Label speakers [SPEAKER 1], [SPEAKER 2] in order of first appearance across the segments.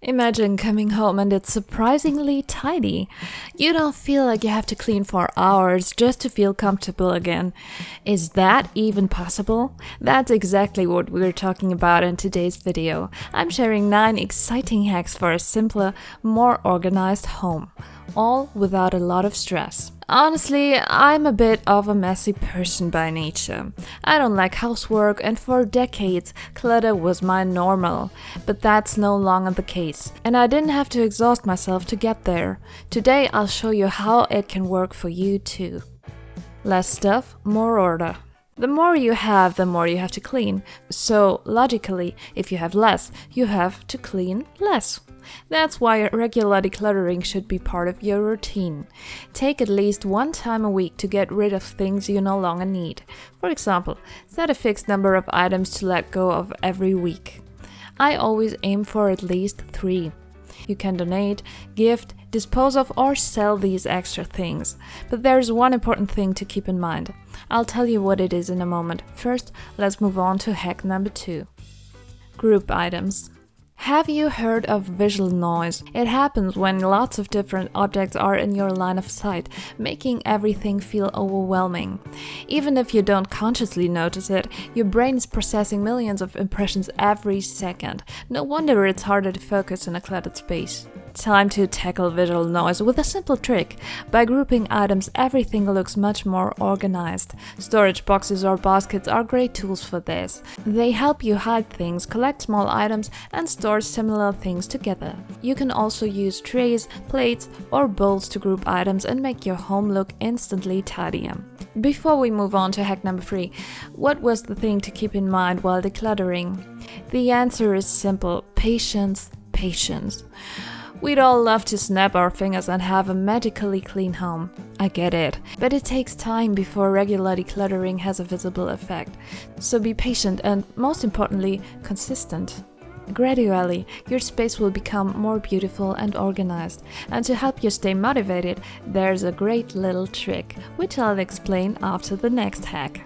[SPEAKER 1] Imagine coming home and it's surprisingly tidy. You don't feel like you have to clean for hours just to feel comfortable again. Is that even possible? That's exactly what we're talking about in today's video. I'm sharing 9 exciting hacks for a simpler, more organized home, all without a lot of stress. Honestly, I'm a bit of a messy person by nature. I don't like housework, and for decades, clutter was my normal. But that's no longer the case, and I didn't have to exhaust myself to get there. Today, I'll show you how it can work for you too. Less stuff, more order. The more you have, the more you have to clean. So, logically, if you have less, you have to clean less. That's why regular decluttering should be part of your routine. Take at least one time a week to get rid of things you no longer need. For example, set a fixed number of items to let go of every week. I always aim for at least 3. You can donate, gift, dispose of, or sell these extra things. But there's one important thing to keep in mind. I'll tell you what it is in a moment. First, let's move on to hack number 2. Group items. Have you heard of visual noise? It happens when lots of different objects are in your line of sight, making everything feel overwhelming. Even if you don't consciously notice it, your brain is processing millions of impressions every second. No wonder it's harder to focus in a cluttered space. Time to tackle visual noise with a simple trick. By grouping items, everything looks much more organized. Storage boxes or baskets are great tools for this. They help you hide things, collect small items, and store similar things together. You can also use trays, plates, or bowls to group items and make your home look instantly tidier. Before we move on to hack number 3, what was the thing to keep in mind while decluttering? The answer is simple: patience, patience. We'd all love to snap our fingers and have a magically clean home. I get it, but it takes time before regular decluttering has a visible effect. So be patient and, most importantly, consistent. Gradually, your space will become more beautiful and organized. And to help you stay motivated, there's a great little trick, which I'll explain after the next hack.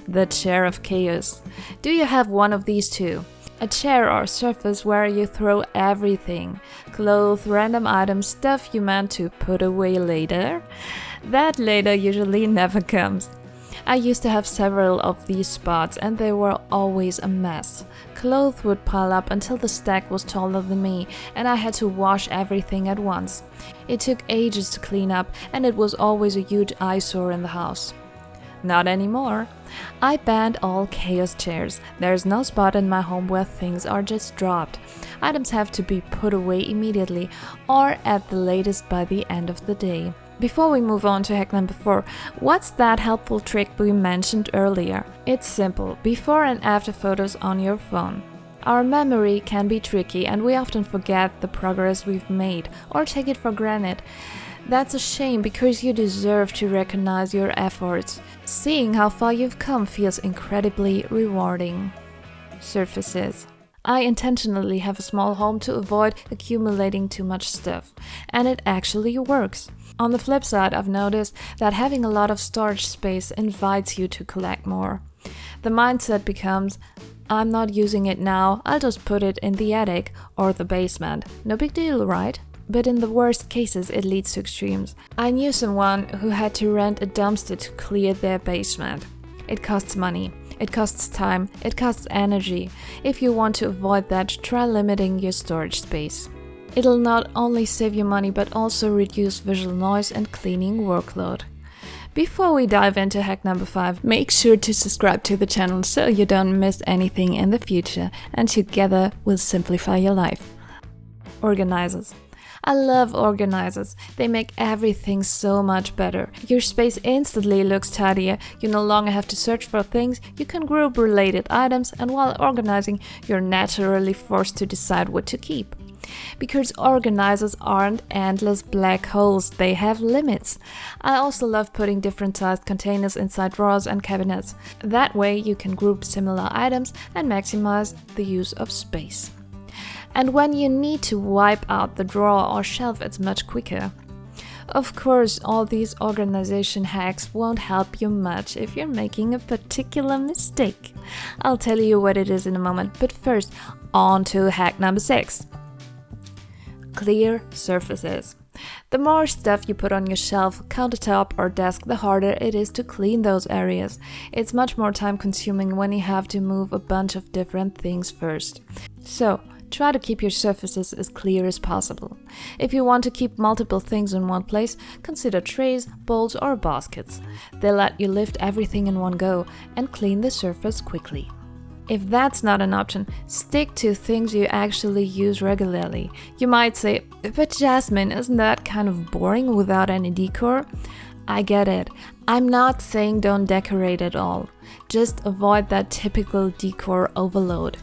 [SPEAKER 1] The chair of chaos. Do you have one of these too? A chair or surface where you throw everything: clothes, random items, stuff you meant to put away later. That later usually never comes. I used to have several of these spots and they were always a mess. Clothes would pile up until the stack was taller than me and I had to wash everything at once. It took ages to clean up and it was always a huge eyesore in the house. Not anymore. I banned all chaos chairs. There's no spot in my home where things are just dropped. Items have to be put away immediately or at the latest by the end of the day. Before we move on to hack number 4, what's that helpful trick we mentioned earlier? It's simple: before and after photos on your phone. Our memory can be tricky and we often forget the progress we've made or take it for granted. That's a shame because you deserve to recognize your efforts. Seeing how far you've come feels incredibly rewarding. Surfaces. I intentionally have a small home to avoid accumulating too much stuff, and it actually works. On the flip side, I've noticed that having a lot of storage space invites you to collect more. The mindset becomes, I'm not using it now, I'll just put it in the attic or the basement. No big deal, right? But in the worst cases, it leads to extremes. I knew someone who had to rent a dumpster to clear their basement. It costs money, it costs time, it costs energy. If you want to avoid that, try limiting your storage space. It'll not only save you money but also reduce visual noise and cleaning workload. Before we dive into hack number 5, make sure to subscribe to the channel so you don't miss anything in the future, and together we'll simplify your life. Organizers. I love organizers. They make everything so much better. Your space instantly looks tidier. You no longer have to search for things. You can group related items, and while organizing, you're naturally forced to decide what to keep. Because organizers aren't endless black holes, they have limits. I also love putting different sized containers inside drawers and cabinets. That way you can group similar items and maximize the use of space. And when you need to wipe out the drawer or shelf, it's much quicker. Of course, all these organization hacks won't help you much if you're making a particular mistake. I'll tell you what it is in a moment, but first, on to hack number 6. Clear surfaces. The more stuff you put on your shelf, countertop, or desk, the harder it is to clean those areas. It's much more time consuming when you have to move a bunch of different things first. So, try to keep your surfaces as clear as possible. If you want to keep multiple things in one place, consider trays, bowls, or baskets. They let you lift everything in one go and clean the surface quickly. If that's not an option, stick to things you actually use regularly. You might say, but Jasmine, isn't that kind of boring without any decor? I get it. I'm not saying don't decorate at all. Just avoid that typical decor overload.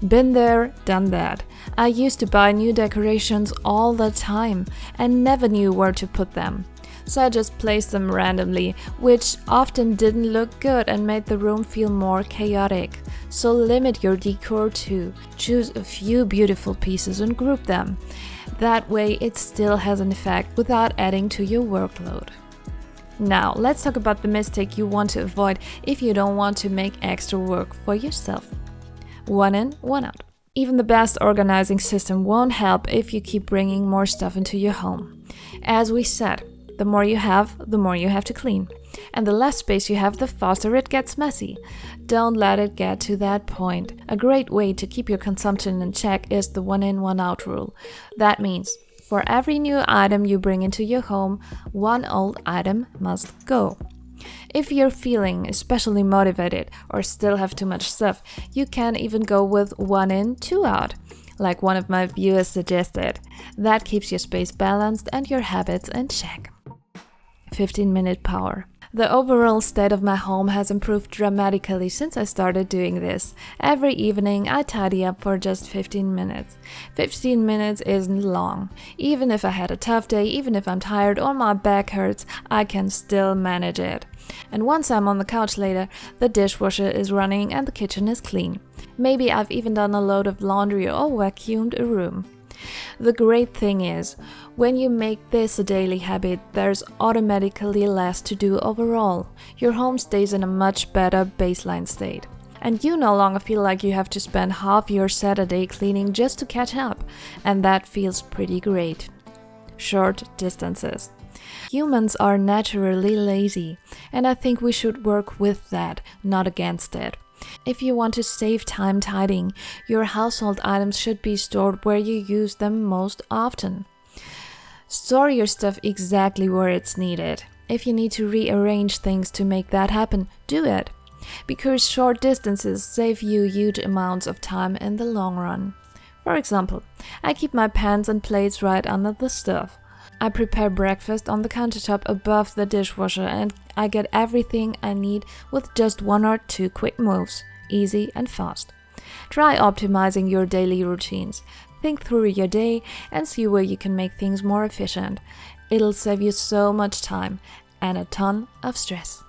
[SPEAKER 1] Been there, done that. I used to buy new decorations all the time and never knew where to put them. So I just placed them randomly, which often didn't look good and made the room feel more chaotic. So limit your decor too. Choose a few beautiful pieces and group them. That way it still has an effect without adding to your workload. Now, let's talk about the mistake you want to avoid if you don't want to make extra work for yourself. One in, one out. Even the best organizing system won't help if you keep bringing more stuff into your home. As we said, the more you have to clean. And the less space you have, the faster it gets messy. Don't let it get to that point. A great way to keep your consumption in check is the one in, one out rule. That means for every new item you bring into your home, one old item must go. If you're feeling especially motivated or still have too much stuff, you can even go with one in, two out, like one of my viewers suggested. That keeps your space balanced and your habits in check. 15-minute power. The overall state of my home has improved dramatically since I started doing this. Every evening I tidy up for just 15 minutes. 15 minutes isn't long. Even if I had a tough day, even if I'm tired or my back hurts, I can still manage it. And once I'm on the couch later, the dishwasher is running and the kitchen is clean. Maybe I've even done a load of laundry or vacuumed a room. The great thing is, when you make this a daily habit, there's automatically less to do overall. Your home stays in a much better baseline state. And you no longer feel like you have to spend half your Saturday cleaning just to catch up. And that feels pretty great. Short distances. Humans are naturally lazy, and I think we should work with that, not against it. If you want to save time tidying, your household items should be stored where you use them most often. Store your stuff exactly where it's needed. If you need to rearrange things to make that happen, do it. Because short distances save you huge amounts of time in the long run. For example, I keep my pans and plates right under the stove. I prepare breakfast on the countertop above the dishwasher and I get everything I need with just one or two quick moves, easy and fast. Try optimizing your daily routines. Think through your day and see where you can make things more efficient. It'll save you so much time and a ton of stress.